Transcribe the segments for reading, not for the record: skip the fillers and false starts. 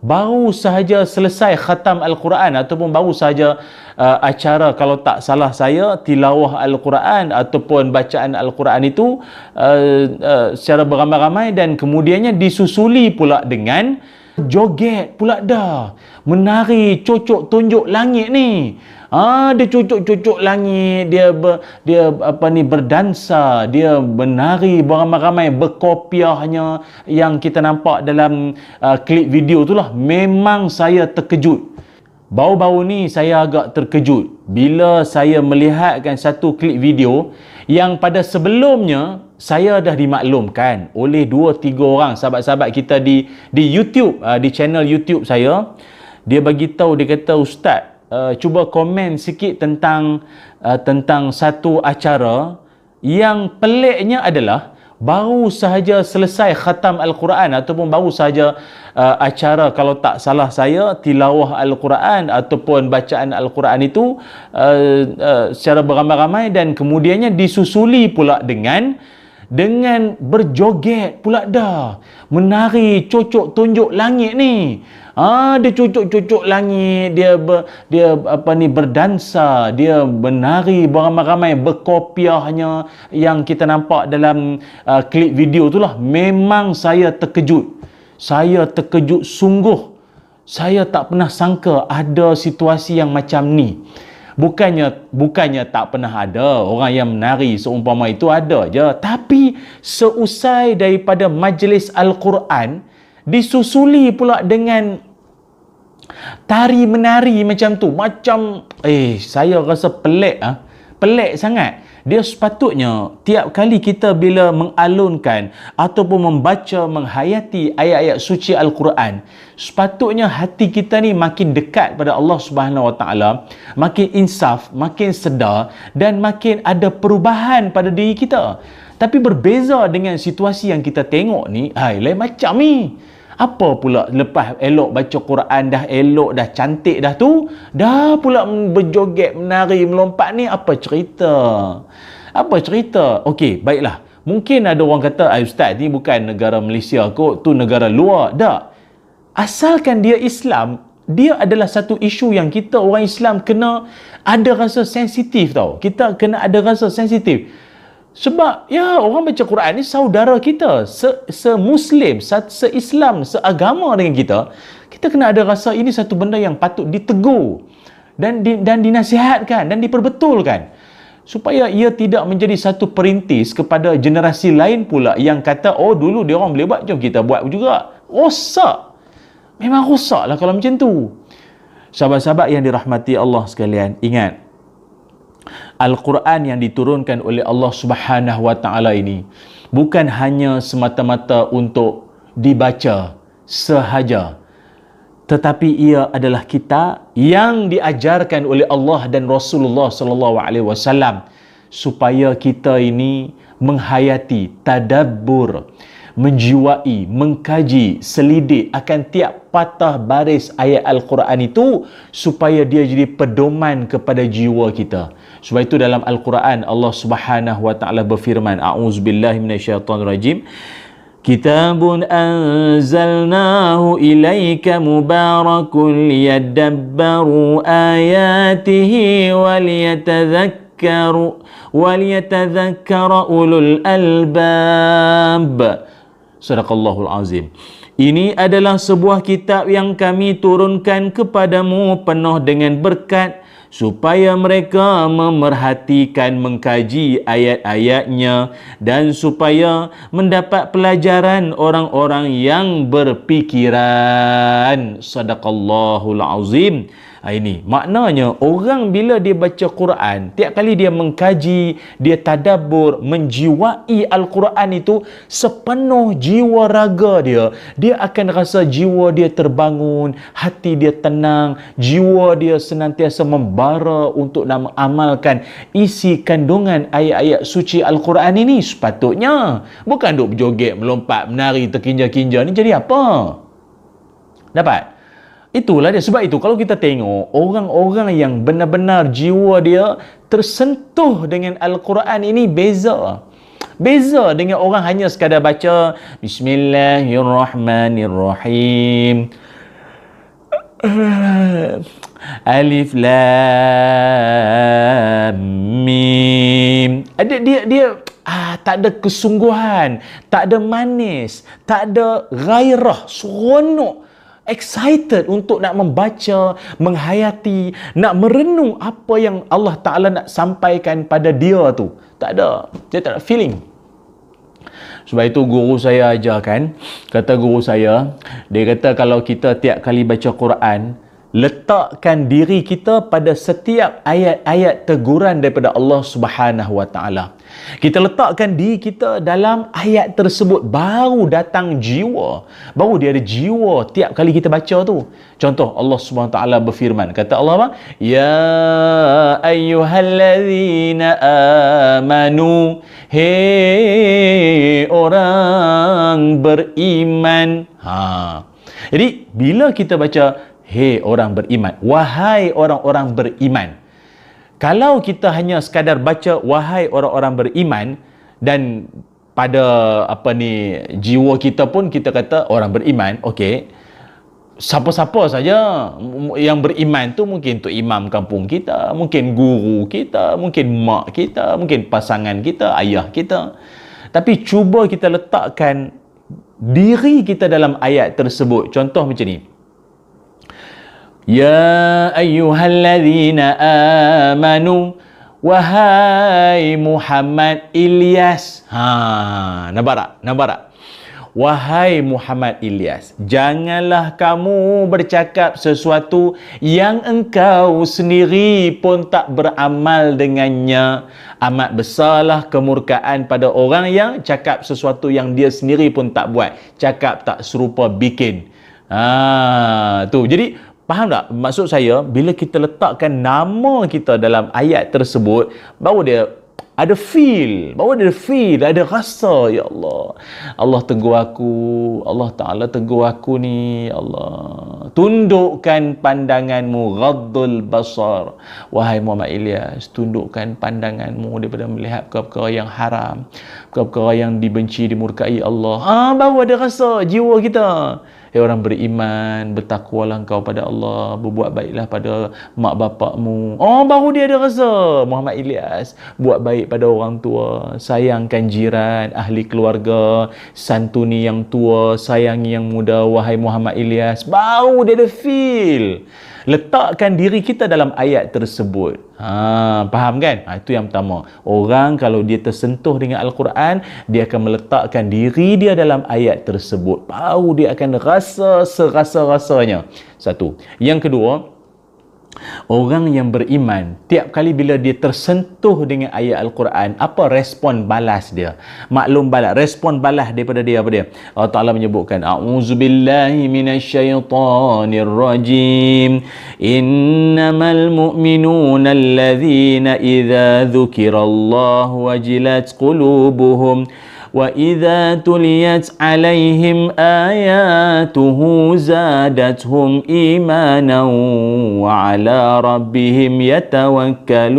baru sahaja selesai khatam Al-Quran ataupun baru sahaja acara, kalau tak salah saya, tilawah Al-Quran ataupun bacaan Al-Quran itu secara beramai-ramai, dan kemudiannya disusuli pula dengan joget pula dah, menari cocok tunjuk langit ni. Dia cucuk-cucuk langit, dia berdansa, dia menari beramai-ramai, berkopiahnya yang kita nampak dalam klip video tu lah. Memang saya terkejut. Baru-baru ni saya agak terkejut bila saya melihatkan satu klip video yang pada sebelumnya saya dah dimaklumkan oleh 2-3 orang sahabat-sahabat kita di YouTube, di channel YouTube saya. Dia bagi tahu, dia kata, "Ustaz, cuba komen sikit tentang satu acara yang peliknya adalah baru sahaja selesai khatam Al-Quran ataupun baru sahaja acara, kalau tak salah saya, tilawah Al-Quran ataupun bacaan Al-Quran itu secara beramai-ramai, dan kemudiannya disusuli pula dengan berjoget pula dah, menari cocok tunjuk langit ni. Dia cucuk-cucuk langit, dia berdansa, dia menari beramai-ramai, berkopiahnya yang kita nampak dalam klip video tu lah. Memang saya terkejut. Saya terkejut sungguh. Saya tak pernah sangka ada situasi yang macam ni. Bukannya tak pernah ada orang yang menari seumpama itu, ada je. Tapi seusai daripada majlis Al-Quran, disusuli pula dengan tari menari macam tu. Macam saya rasa pelik sangat. Dia sepatutnya tiap kali kita bila mengalunkan ataupun membaca, menghayati ayat-ayat suci Al-Quran, sepatutnya hati kita ni makin dekat pada Allah Subhanahu Wa Taala, makin insaf, makin sedar, dan makin ada perubahan pada diri kita. Tapi berbeza dengan situasi yang kita tengok ni, lain macam ni. Apa pula lepas elok baca Quran, dah elok, dah cantik dah tu, dah pula berjoget, menari, melompat ni, apa cerita? Apa cerita? Okey, baiklah. Mungkin ada orang kata, "Ustaz, ni bukan negara Malaysia kot, tu negara luar." Tak. Asalkan dia Islam, dia adalah satu isu yang kita orang Islam kena ada rasa sensitif tau. Kita kena ada rasa sensitif. Sebab orang baca Quran ni saudara kita, se-Muslim, se-Islam, seagama dengan kita. Kita kena ada rasa ini satu benda yang patut ditegur dan dinasihatkan dan diperbetulkan, supaya ia tidak menjadi satu perintis kepada generasi lain pula yang kata, dulu dia orang boleh buat, jom kita buat juga. Rosak. Memang rosak lah kalau macam tu. Sahabat-sahabat yang dirahmati Allah sekalian, ingat, Al-Quran yang diturunkan oleh Allah Subhanahu Wa Taala ini bukan hanya semata-mata untuk dibaca sahaja, tetapi ia adalah kitab yang diajarkan oleh Allah dan Rasulullah sallallahu alaihi wasallam supaya kita ini menghayati, tadabbur, menjiwai, mengkaji, selidik akan tiap patah baris ayat Al-Quran itu, supaya dia jadi pedoman kepada jiwa kita. Sebab itu dalam Al-Quran Allah Subhanahu Wa Taala berfirman, a'udzubillahi minasyaitonirrajim, "Kitabun anzalnahu ilaika mubarakun liyadabbaru ayatihi waliyatadhakkara ulul albab." Sadaqallahul azim. Ini adalah sebuah kitab yang kami turunkan kepadamu penuh dengan berkat, supaya mereka memerhatikan, mengkaji ayat-ayatnya, dan supaya mendapat pelajaran orang-orang yang berfikiran. Sadaqallahul azim. Ini maknanya orang bila dia baca Quran, tiap kali dia mengkaji, dia tadabbur, menjiwai Al-Quran itu sepenuh jiwa raga dia, dia akan rasa jiwa dia terbangun, hati dia tenang, jiwa dia senantiasa membara untuk nak mengamalkan isi kandungan ayat-ayat suci Al-Quran ini. Sepatutnya bukan duk berjoget, melompat, menari, terkinja-kinja ni jadi apa? Dapat? Itulah dia. Sebab itu kalau kita tengok orang-orang yang benar-benar jiwa dia tersentuh dengan Al-Quran ini, beza dengan orang hanya sekadar baca Bismillahirrahmanirrahim, Alif Lam Mim. Dia tak ada kesungguhan, tak ada manis, tak ada gairah, seronok, excited untuk nak membaca, menghayati, nak merenung apa yang Allah Ta'ala nak sampaikan pada dia tu. Tak ada. Dia tak ada feeling. Sebab itu guru saya ajarkan, kata guru saya, dia kata kalau kita tiap kali baca Quran, letakkan diri kita pada setiap ayat-ayat teguran daripada Allah Subhanahu Wa Taala. Kita letakkan diri kita dalam ayat tersebut, baru datang jiwa. Baru dia ada jiwa tiap kali kita baca tu. Contoh, Allah Subhanahu Wa Taala berfirman, kata Allah apa? Ya ayyuhallazina amanu, hei orang beriman. Jadi bila kita baca hei orang beriman, wahai orang-orang beriman, kalau kita hanya sekadar baca wahai orang-orang beriman, dan pada jiwa kita pun kita kata orang beriman, okey, siapa-siapa saja yang beriman tu, mungkin tu imam kampung kita, mungkin guru kita, mungkin mak kita, mungkin pasangan kita, ayah kita. Tapi cuba kita letakkan diri kita dalam ayat tersebut. Contoh macam ni, Ya ayyuhalladzina amanu, wahai Muhammad Ilyas. Nampak tak? Wahai Muhammad Ilyas, janganlah kamu bercakap sesuatu yang engkau sendiri pun tak beramal dengannya. Amat besarlah kemurkaan pada orang yang cakap sesuatu yang dia sendiri pun tak buat. Cakap tak serupa bikin. Tu. Jadi faham tak? Maksud saya, bila kita letakkan nama kita dalam ayat tersebut, baru dia ada feel, ada rasa. Ya Allah, Allah tegur aku, Allah Ta'ala tegur aku ni. Ya Allah, tundukkan pandanganmu, ghaddul basar. Wahai Muhammad Ilyas, tundukkan pandanganmu daripada melihat perkara yang haram, perkara yang dibenci, dimurkai Allah. Baru ada rasa jiwa kita. Orang beriman, bertakwalah engkau pada Allah, berbuat baiklah pada mak bapakmu. Baru dia ada rasa. Muhammad Ilyas, buat baik pada orang tua, sayangkan jiran, ahli keluarga, santuni yang tua, sayangi yang muda. Wahai Muhammad Ilyas, baru dia ada feel. Letakkan diri kita dalam ayat tersebut. Faham kan? Itu yang pertama. Orang kalau dia tersentuh dengan Al-Quran, dia akan meletakkan diri dia dalam ayat tersebut. Baru dia akan rasa serasa-rasanya. Satu. Yang kedua, orang yang beriman, tiap kali bila dia tersentuh dengan ayat Al-Quran, apa respon balas dia? Maklum balas, respon balas daripada dia apa dia? Allah Ta'ala menyebutkan, A'udzubillahi minasyaitanir rajim. Innamal mu'minuna allazina idza dzukirallahu wajilat qulubuhum وَإِذَا تُلِيَتْ عَلَيْهِمْ آيَاتُهُ زَادَتْهُمْ إِيمَانًا وَعَلَى رَبِّهِمْ يَتَوَكَّلُونَ.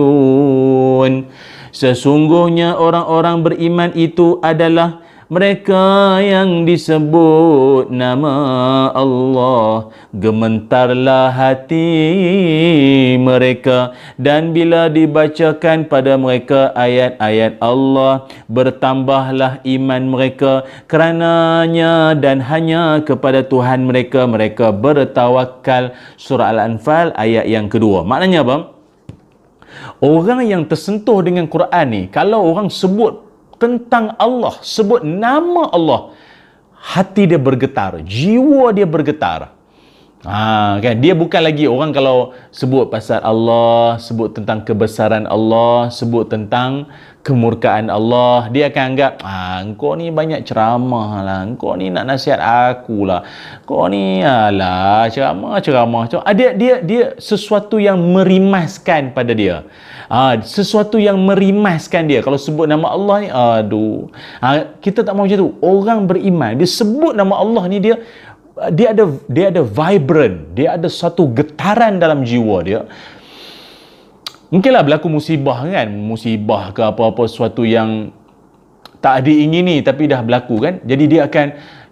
Sesungguhnya orang-orang beriman itu adalah mereka yang disebut nama Allah, gementarlah hati mereka, dan bila dibacakan pada mereka ayat-ayat Allah, bertambahlah iman mereka kerananya, dan hanya kepada Tuhan mereka bertawakal. Surah Al-Anfal ayat yang kedua. Maknanya apa? Orang yang tersentuh dengan Quran ni, kalau orang sebut tentang Allah, sebut nama Allah, hati dia bergetar, jiwa dia bergetar. Kan, dia bukan lagi orang kalau sebut pasal Allah, sebut tentang kebesaran Allah, sebut tentang kemurkaan Allah, dia akan anggap engkau ni banyak ceramah lah, engkau ni nak nasihat aku lah, kau ni alah ceramah. Dia sesuatu yang merimaskan pada dia. Sesuatu yang merimaskan dia. Kalau sebut nama Allah ni, kita tak mahu macam tu. Orang beriman, dia sebut nama Allah ni, dia ada vibrant, dia ada satu getaran dalam jiwa dia. Mungkinlah berlaku musibah kan, musibah ke apa-apa, sesuatu yang tak diingini tapi dah berlaku kan. Jadi dia akan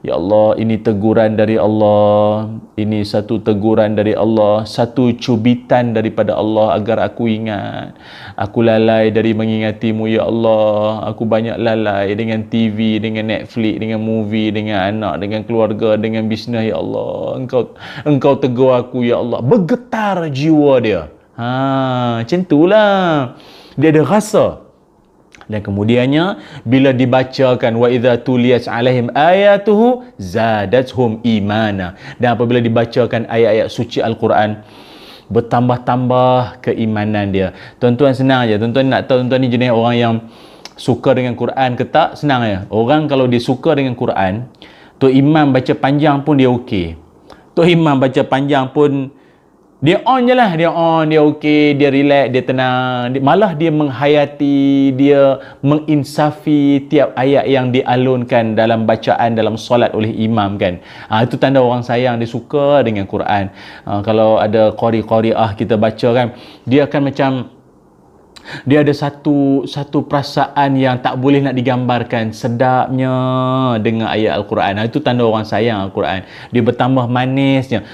Ya Allah, ini teguran dari Allah. Ini satu teguran dari Allah, satu cubitan daripada Allah agar aku ingat. Aku lalai dari mengingatimu, ya Allah. Aku banyak lalai dengan TV, dengan Netflix, dengan movie, dengan anak, dengan keluarga, dengan bisnes, ya Allah. Engkau tegur aku, ya Allah. Bergetar jiwa dia. Macam itulah. Dia ada rasa. Dan kemudiannya bila dibacakan wa idza tuliyat alaihim ayatuhu zadatuhum imana, dan apabila dibacakan ayat-ayat suci Al-Quran, bertambah-tambah keimanan dia. Tuan-tuan senang aja. Tuan-tuan nak tahu tuan-tuan ni jenis orang yang suka dengan Quran ke tak? Senang aja. Orang kalau dia suka dengan Quran, Tok Imam baca panjang pun dia okey. Tok Imam baca panjang pun dia on je lah, dia on, dia okey, dia relax, dia tenang, malah dia menghayati, dia menginsafi tiap ayat yang dialunkan dalam bacaan dalam solat oleh imam kan. Itu tanda orang sayang, dia suka dengan Quran. Kalau ada qari-qariah kita baca kan, dia akan macam dia ada satu perasaan yang tak boleh nak digambarkan, sedapnya dengan ayat Al-Quran. Itu tanda orang sayang Al-Quran. Dia bertambah manisnya.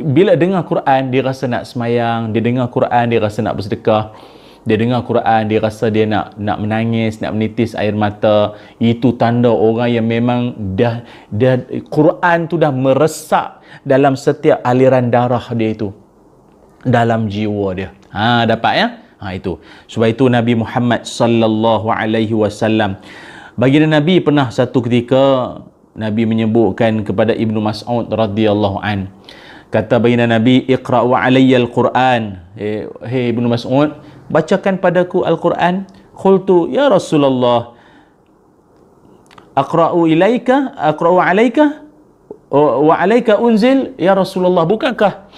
Bila dengar Quran, dia rasa nak semayang. Dia dengar Quran, dia rasa nak bersedekah. Dia dengar Quran, dia rasa dia nak menangis, nak menitis air mata. Itu tanda orang yang memang dah Quran tu dah meresap dalam setiap aliran darah dia itu, dalam jiwa dia. Dapat ya? Itu. Sebab itu Nabi Muhammad sallallahu alaihi wasallam, baginda Nabi pernah satu ketika Nabi menyebutkan kepada Ibnu Mas'ud radhiyallahu an. Kata baginda Nabi, "Iqra'u alayya al-Quran." Hey Ibnu Mas'ud, bacakan padaku Al-Quran. Qultu, "Ya Rasulullah, aqra'u alayka wa alayka unzil?" Ya Rasulullah, bukankah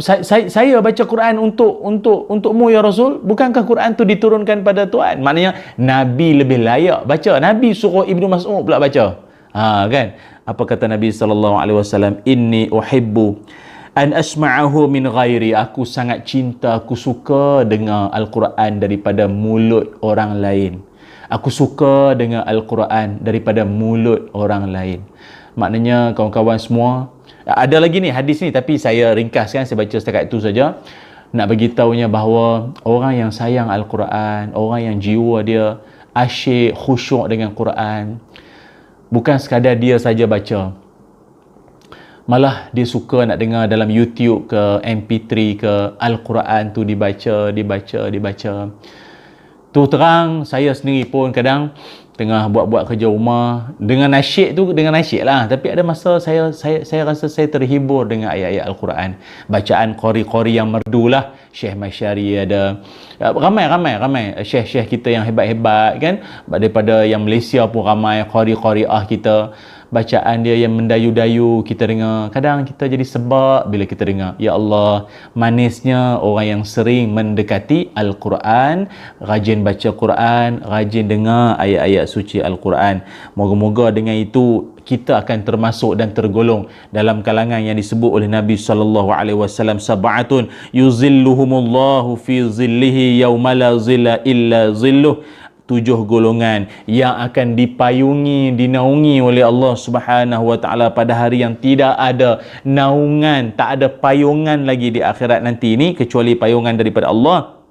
saya baca Quran untukmu ya Rasul? Bukankah Quran tu diturunkan pada Tuhan? Maknanya Nabi lebih layak baca. Nabi suruh Ibnu Mas'ud pula baca. Kan? Apa kata Nabi sallallahu alaihi wasallam? "Inni uhibbu an asma'ahu min ghairi." Aku sangat cinta, aku suka dengar Al-Quran daripada mulut orang lain. Aku suka dengar Al-Quran daripada mulut orang lain. Maknanya kawan-kawan semua, ada lagi ni hadis ni, tapi saya ringkaskan, saya baca setakat itu saja. Nak bagi tahunya bahawa orang yang sayang Al-Quran, orang yang jiwa dia asyik, khusyuk dengan Quran, bukan sekadar dia saja baca, malah dia suka nak dengar dalam YouTube ke, MP3 ke, Al-Quran tu dibaca. Tu terang, saya sendiri pun kadang tengah buat kerja rumah dengan nasyid lah, tapi ada masa saya rasa saya terhibur dengan ayat-ayat Al-Quran, bacaan qari-qari yang merdu lah. Syekh Masyari ada, ramai syekh kita yang hebat-hebat kan, daripada yang Malaysia pun ramai qari-qariah kita. Bacaan dia yang mendayu-dayu, kita dengar, kadang kita jadi sebab bila kita dengar. Ya Allah, manisnya orang yang sering mendekati Al-Quran, rajin baca Quran, rajin dengar ayat-ayat suci Al-Quran. Moga-moga dengan itu kita akan termasuk dan tergolong dalam kalangan yang disebut oleh Nabi sallallahu alaihi wasallam, sab'atun yuzilluhumullahu fi zillihi yauma la zilla illa zilluh. 7 golongan yang akan dipayungi, dinaungi oleh Allah Subhanahu wa taala pada hari yang tidak ada naungan, tak ada payungan lagi di akhirat nanti ini kecuali payungan daripada Allah,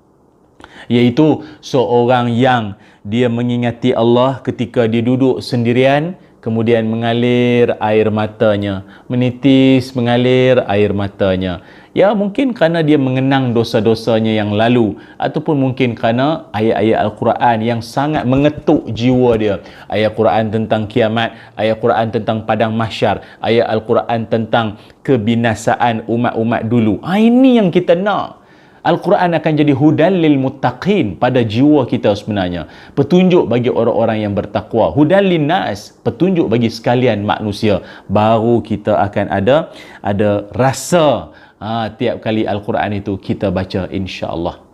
iaitu seorang yang dia mengingati Allah ketika dia duduk sendirian, kemudian mengalir air matanya, mengalir air matanya. Ya, mungkin kerana dia mengenang dosa-dosanya yang lalu, ataupun mungkin kerana ayat-ayat Al-Quran yang sangat mengetuk jiwa dia. Ayat Quran tentang kiamat, ayat Quran tentang padang mahsyar, ayat Al-Quran tentang kebinasaan umat-umat dulu. Ini yang kita nak. Al-Quran akan jadi hudan lil muttaqin pada jiwa kita sebenarnya. Petunjuk bagi orang-orang yang bertakwa. Hudan lin nas, petunjuk bagi sekalian manusia. Baru kita akan ada rasa tiap kali Al-Quran itu kita baca, insya-Allah.